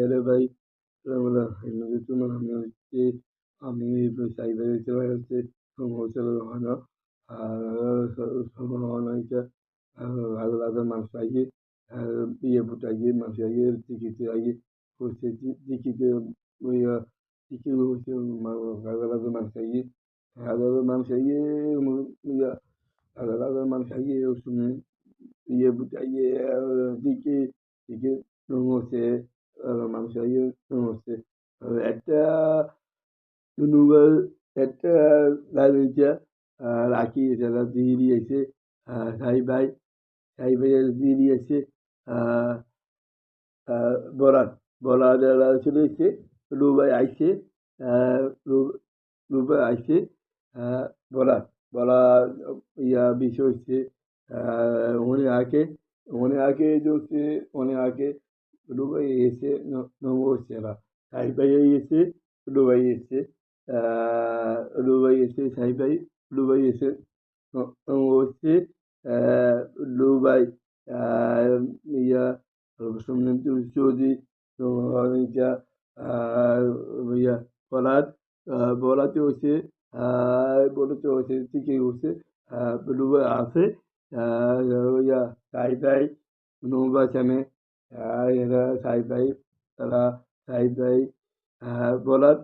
Hello ভাই, আসসালামুয়ালাইকুম। আমি cyber হচ্ছে হোলসেলার হওয়া সম্ভাবনাটা আলাদা মানুষ আগে ইয়ে বুটাইয়ে মানুষ আগে টিকিট আগে হচ্ছে টিকিট ওই টিকিট হচ্ছে আলাদা মানুষ আগে আলাদা মানুষ আগে ইয়া agarrado el mensaje ye butaye dike dike nongose mensaje nongose একটা nubar একটা লালুজা রাখি যারা দিয়ে দিয়েছে সাই ভাই দিয়ে দিয়েছে বরাত বরাত চলে এসছে রুবাই আইছে রুবাই আইছে বরাত বলা বিষয় হচ্ছে उन्हें आके जो से उन्हें आके दुबई ऐसे नमो सेरा साहिबाई ऐसे दुबई ऐसे साहिबाई दुबई ऐसे नमो से दुबई या सुमन चौधरी या या बलाद বলাতে হচ্ছে বলতে হচ্ছে ঠিকই হচ্ছে দুবাই আছে ইয়া সাইবাই নৌবাচানে এরা সাইবাই তারা সাইবাই বলার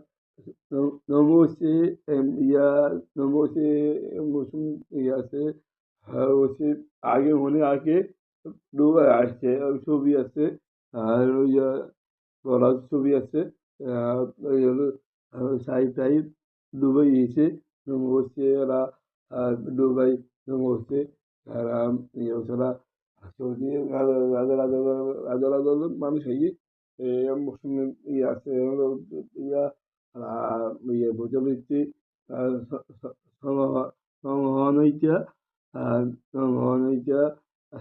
নমসে ইয়া নমসে মৌসুম ইয়াছে হচ্ছে আগে মনে আগে দুবাই আসছে ছবি আছে আর ইয়া বলার ছবি আছে ওই হলো সাইবাই দুবাই এসে হচ্ছে এরা দুবাই হচ্ছে এরা ইয়ে সৌদি রাজা মানুষ হয়ে মুসলিম ইয়ে আছে ইয়া ইয়ে বুঝাবৃত্তি সমহনৈক্য সমহনৈক্য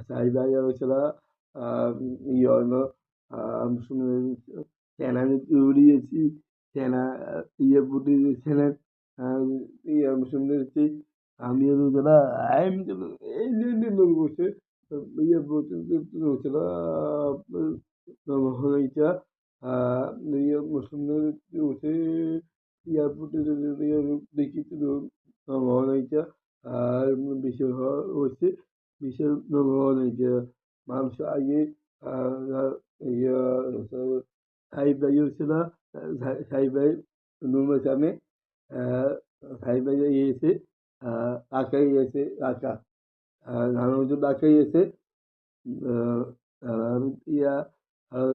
সাইবাই হচ্ছে ইয়ে হলো মুসলিম সেনা উড়িয়েছি সেনা ইয়ে বুটি সেনা ইয়ে মুসলিমদের আমি যারা আইম এই লোক বসে ইয়ে হচ্ছিল হইটা ইয়ে মুসলিমদের বসে এয়ারপোর্টে দেখি হইটা আর বিশেষ হচ্ছে বিশেষ হইটা মানুষ আগে ইয়ে সাইবাই হচ্ছিল সাইবাই নুমে সামনে সাইবাই এসে আঁকাই এসে আঁকা নানুজন আঁকাই এসে ইয়া